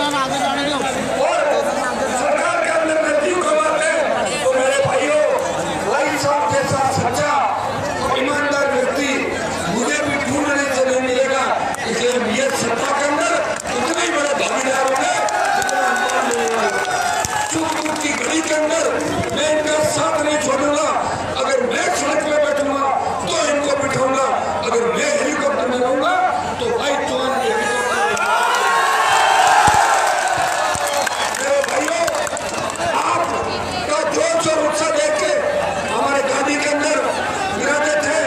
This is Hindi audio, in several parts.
सरकार के अंदर नजदीक हो जाते हैं तो मेरे भाइयों, भाई साहब जैसा सच्चा ईमानदार व्यक्ति मुझे भी ढूंढने से नहीं मिलेगा। इसलिए ये सत्ता के अंदर इतने ही बड़े भागीदार होंगे की घड़ी के अंदर मैं इनका साथ नहीं छोड़ूंगा। अगर मैं सड़क में बैठूंगा तो इनको बिठाऊंगा, अगर मैं हेलीकॉप्टर में रहूंगा तो भाई चौहान मेरे भाइयों, आपका जोश और उत्साह देख के हमारे गांधी के अंदर विराजे थे,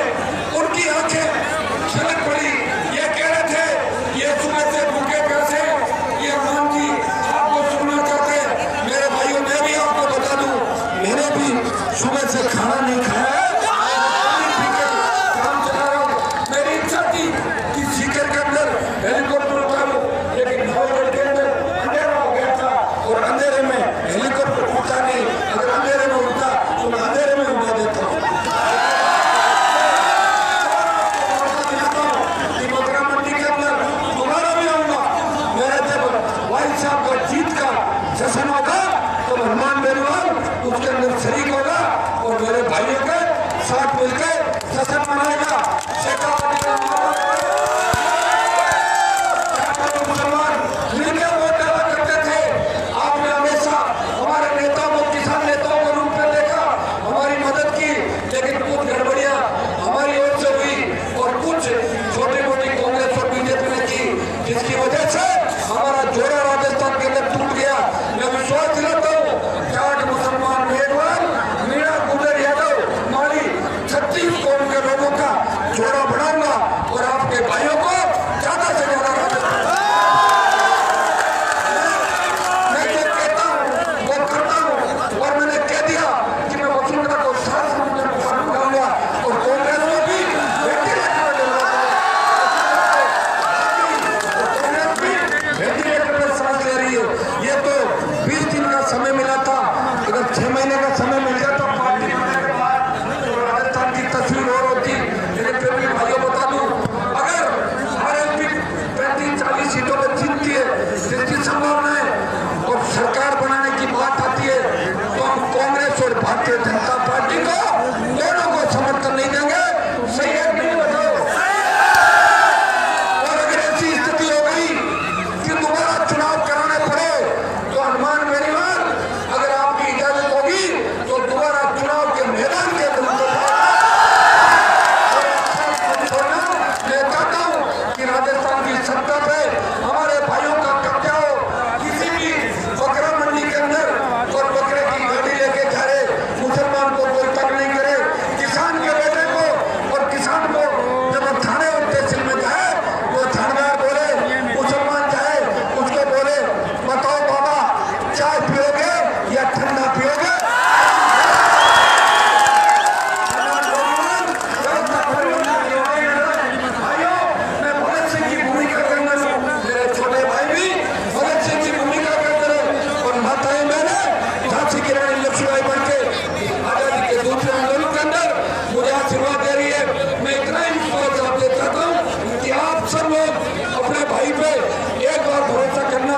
उनकी आंखें छलक पड़ी। ये कह रहे थे ये सुबह से भूखे प्यासे ये मान जी आपको सुनना चाहते हैं। मेरे भाइयों, मैं भी आपको बता दूं, मैंने भी सुबह से खाना नहीं खाया है, काम चला रहा हूं। मेरी इच्छा थी कि सीकर के अंदर हेलीकॉप्टर उतारूं, लेकिन नौगढ़ के अंदर अंधेरा हो गया था और अंधेरे में हेलीकॉप्टर उठा नहीं। अगर अंधेरे में उठा तो मैं अंधेरे में उठा देता हूँ। मथुरा मंडी के अंदर दोबारा भी आऊंगा। मेरे जब भाई साहब का जीत का जश्न होगा तो हनुमान बेनीवाल उसके अंदर शरीक होगा और मेरे भाइयों के साथ मिलकर जश्न मनाएगा। मुसलमान मिलकर वोट डाला करते थे। आपने हमेशा हमारे नेताओं को, किसान नेताओं के रूप में देखा, हमारी मदद की, लेकिन कुछ गड़बड़ियां हमारी ओर से हुई और कुछ छोटी मोटी कांग्रेस और बीजेपी ने की, जिसकी वजह से हमारा जोड़ा राजस्थान के अंदर टूट गया। मैं विश्वास दिलाता हूँ, जाट मुसलमान मेघवाल मीणा गुजर यादव माली 36 कौम के लोगों का जोड़ा बढ़ाऊंगा और आपके भाइयों को ज्यादा से ज्यादा मैं जो कहता हूँ वो करता हूँ। और मैंने कह दिया कि मैं वसुंधरा को 7 समुद्र में उठाऊंगा और कांग्रेस को भी वेंटिलेटर में सांस ले रही है। ये तो 20 दिन का समय मिला था, अगर 6 महीने का समय मिल जाता पार्टी बनने के बाद तो राजस्थान की तस्वीर और होती। लेकिन फिर भी भाइयों बता दूं, अगर आरएलपी 35-40 सीटों पर जीतती है, जिसकी संभावना है, और सरकार बनाने की बात आती है तो हम कांग्रेस और भारतीय जनता पार्टी को दोनों को समर्थन नहीं देंगे। सही है नहीं बताओ? और अगर ऐसी स्थिति हो गई कि दोबारा चुनाव कराने पड़े तो हनुमान बेनीवाल, अगर आपकी इजाजत होगी तो दोबारा चुनाव के मैदान के अंदर मैं चाहता हूं कि राजस्थान की सत्ता पे हमारे भाइयों का कब्जा हो। किसी भी बकरा मंडी के अंदर और बकरे की गाड़ी लेके जा रहे मुसलमान को कोई तंग नहीं करे। किसान के बेटे को और किसान को जब थाने और तहसील में जाए वो थानेदार बोले, मुसलमान जाए उसको बोले, बताओ बाबा चाय पियोगे या ठंडा पियोगे? भाइयों, मैं भगत सिंह की भूमिका करना हूं, मेरे छोटे भाई भी भगत सिंह की भूमिका करते रहे और माताएं मैंने झांसी की रानी लक्ष्मीबाई बन के आजादी के दूसरे आंदोलन के अंदर मुझे आशीर्वाद दे रही है। मैं इतना ही विश्वास आपसे चाहता हूँ कि आप सब लोग अपने भाई पे एक बार भरोसा करना।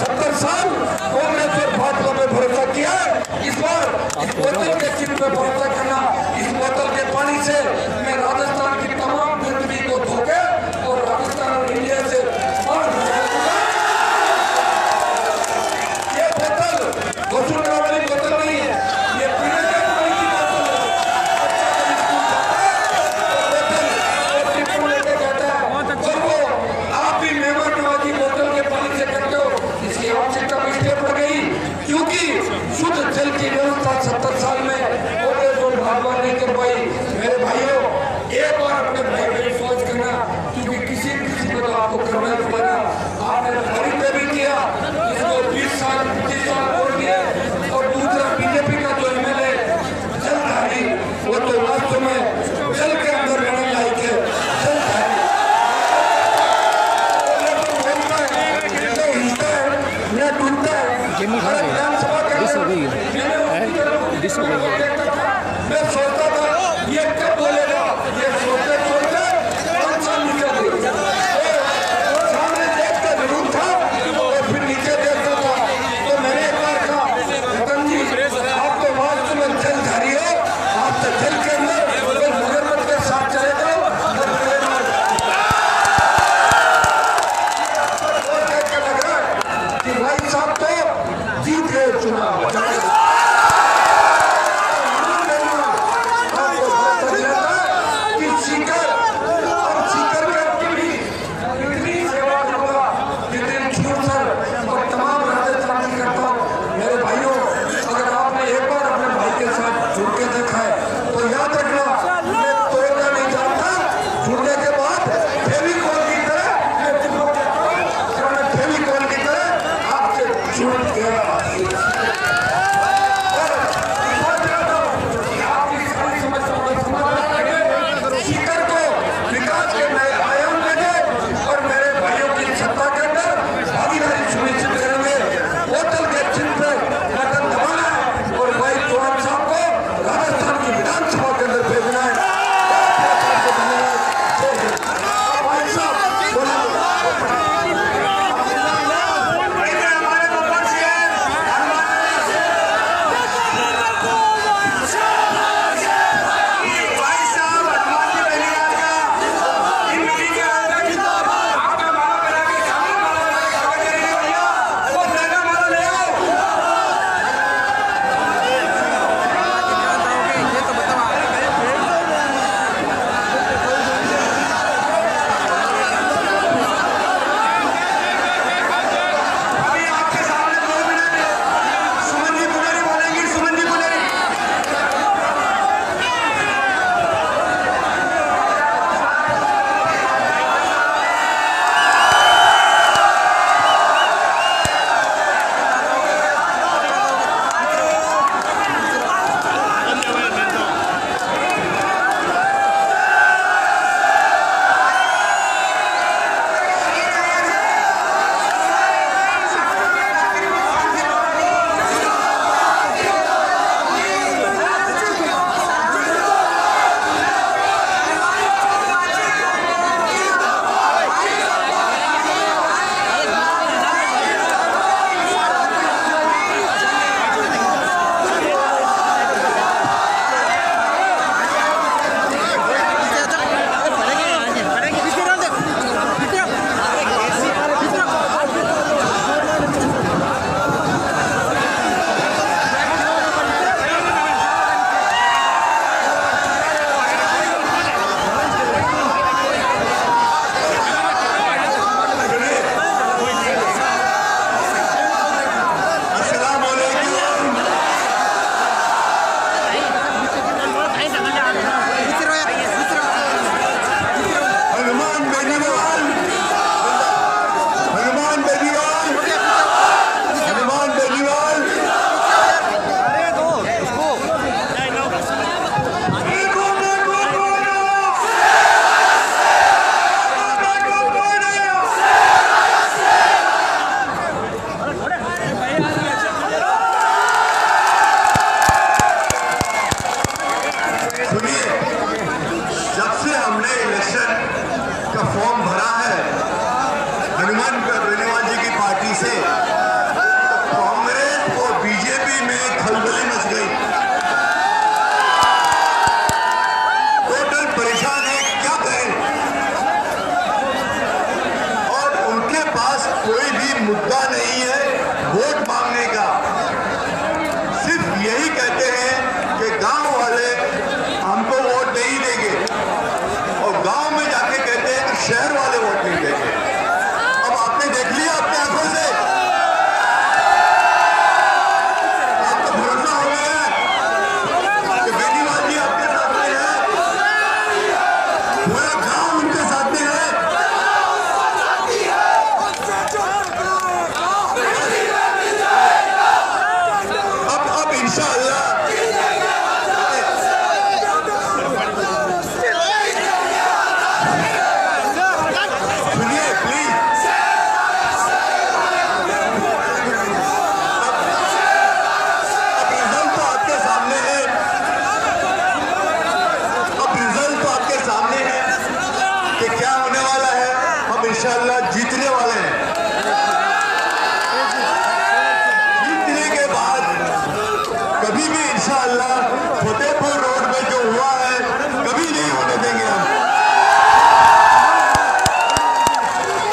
70 साल कांग्रेस और भाजपा पे भरोसा किया है, इस बार इस बोतल के चिन्ह पे भरोसा करना। इस बोतल के पानी से मैं राजस्थान की तमाम गंदगी को धोके और राजस्थान और इंडिया से बाहर निकालूंगा। ये बोतल वसुंधरा वाली बोतल नहीं है, ये पीने के पानी की बोतल है। अच्छा लेके जाता है और वो आप भी मेहमान नवाजी बोतल के पानी से करते हो। इसकी आवश्यकता इसलिए पड़ गई क्योंकि शुद्ध जल की व्यवस्था 70 साल में कांग्रेस और भाजपा नहीं कर पाई। मेरे भाइयों, एक बार अपने भाई पे विश्वास करना, क्योंकि किसी को तो आपको करना ही पड़ेगा। आपने भारी पे भी किया, इसको 20 साल 25 साल छोड़ दिए। और दूसरा बीजेपी का जो एमएलए जलधारी, वो तो वास्तव में जल के अंदर रहने लायक है। जलधारी न डूबता है। विधानसभा के मैं सोचता था ये कब बोलेगा, ये सोचते सोचते 5 साल निकल गए। सामने देखते जरूर था और फिर नीचे वोट मांगने का, सिर्फ यही कहते हैं कि गांव वाले हमको वोट नहीं देंगे, और गांव में जाके कहते हैं कि शहर वाले वोट नहीं देंगे। अब आपने देख लिया अपने आंखों से, आपको भरोसा हो गया है कि बेनीवाल जी आपके साथ में है, पूरा गांव उनके साथ में है। अब इंशाअल्लाह इंशाअल्लाह जीतने वाले हैं। जीतने के बाद कभी भी इंशाअल्लाह फतेहपुर रोड में जो हुआ है कभी नहीं होने देंगे हम।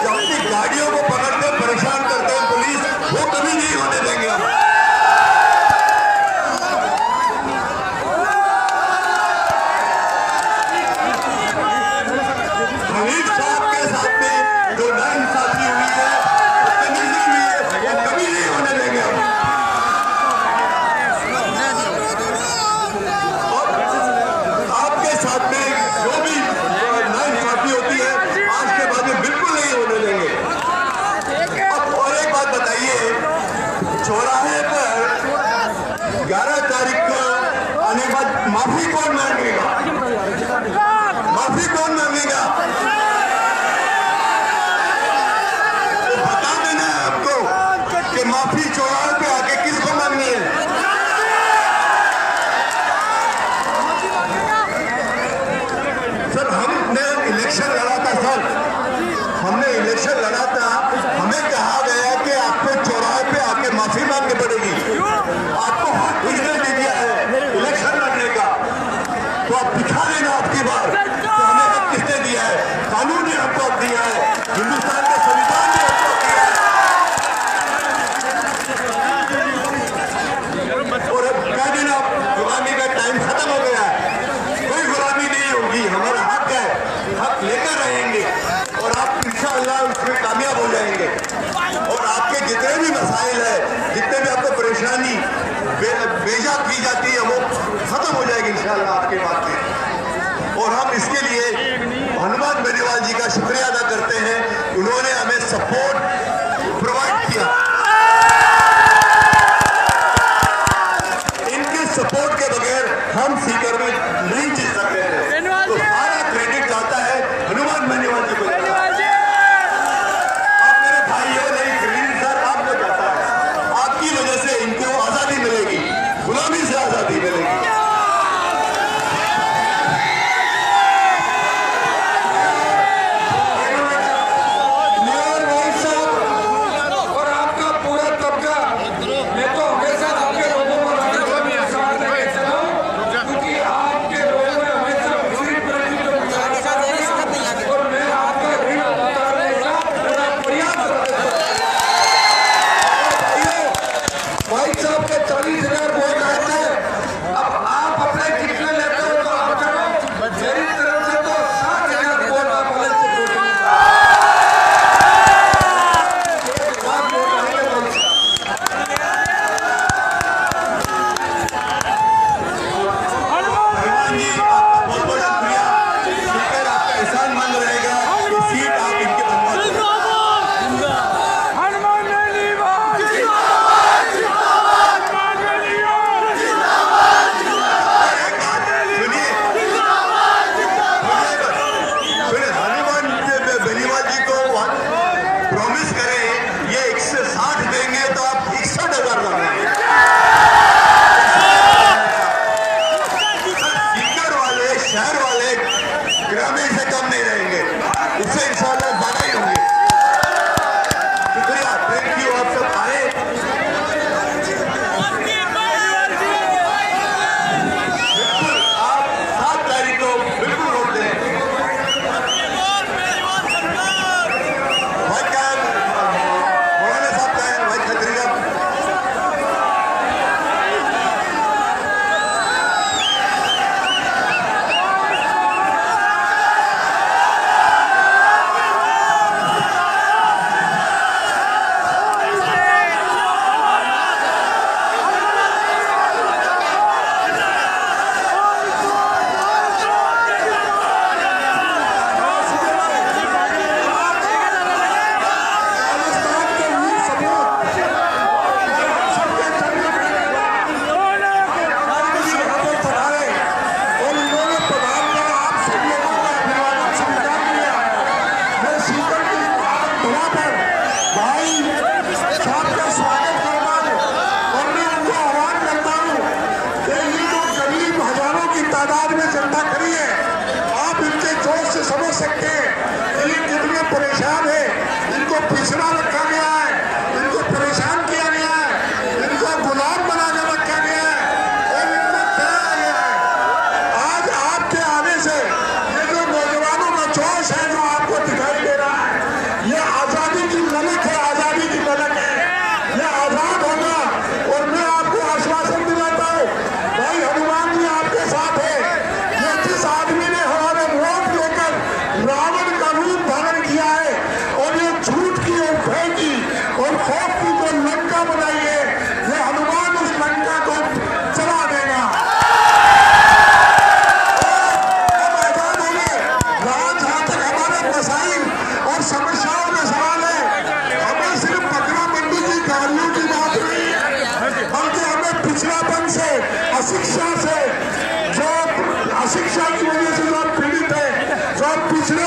जो अपनी गाड़ियों को पकड़ते परेशान करते हैं पुलिस, वो कभी नहीं होने देंगे हम। हमीद साहब के साथ में जो नाइंसाफी हुई है, बदतमीजी हुई है, वो कभी नहीं होने देंगे हम। और आपके साथ में जो भी नाइंसाफी होती है आज के बाद में बिल्कुल नहीं होने देंगे। अब और एक बात बताइए, चौराहे पर 11 तारीख को आने के बाद माफी कौन मांगेगा? माफी कौन मांगेगा? बता देना है आपको कि माफी चौराहे पे आके किसको मांगनी है। सर हमने इलेक्शन लड़ा था, सर हमने इलेक्शन लड़ा था, हमें कहा गया कि आपको चौराहे पे आके माफी मांगनी पड़ेगी। आपको हक किसने दे दिया है इलेक्शन लड़ने का? तो आप दिखा देना आपकी बार कि हमें हक किसने दिया है। कानून ने हमको हक दिया है, हिंदुस्तान के संविधान ने हमको हक दिया है। और अब कह देना गुलामी का टाइम खत्म हो गया है, कोई गुलामी नहीं होगी, हमारा हक है, हक लेकर रहेंगे और आप इंशाअल्लाह उसमें कामयाब हो जाएंगे। और आपके जितने भी मसाइल है, जितने भी आपको परेशानी बेजा की जाती है, वो खत्म हो जाएगी इंशाअल्लाह आपके बात में। और हम इसके लिए हनुमान बेनीवाल जी का शुक्रिया अदा करते हैं, उन्होंने हमें सपोर्ट प्रोवाइड किया। इनके सपोर्ट के बगैर हम सीकर में नहीं जीत सकते हैं। तो सारा क्रेडिट जाता है हनुमान बेनीवाल जी को। आप मेरे भाइयों नहीं, ग्रीन सर आपको जाता है, आपकी वजह से इनको आजादी मिलेगी, गुलामी से आजादी मिलेगी। मेयर भाई साहब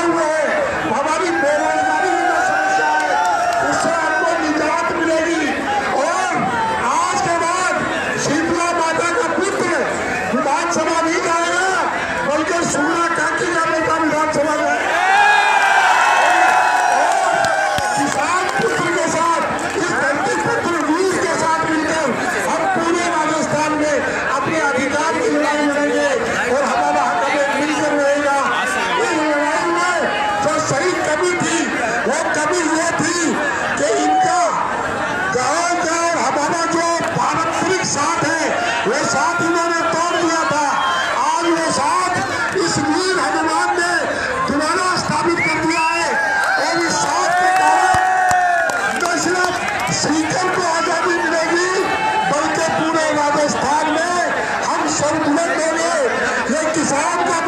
हुए हैं, हमारी बेरोजगारी की जो समस्या है उससे हमको निजात मिलेगी। और आज के बाद शीतला माता का पुत्र विधानसभा नहीं जाएगा, बल्कि सोना काकी का बेटा विधानसभा जाएगा। किसान पुत्र के साथ, इस धरती पुत्र वीर के साथ मिलकर हम पूरे राजस्थान में अपने अधिकार की लड़ाई लड़ेंगे और हमारा हक हमें मिलकर रहेगा। इस लड़ाई में जो सही कमी थी वो कमी ये थी कि इनका गाँव का और हमारा जो पारंपरिक साथ है वो साथ इन्होंने तोड़ दिया था। आज वो साथ इस वीर हनुमान ने दोबारा स्थापित कर दिया है और इस साथ के कारण न सिर्फ सीकर को आजादी मिलेगी बल्कि पूरे राजस्थान में हम सर्वबुलंद होंगे। ये किसान का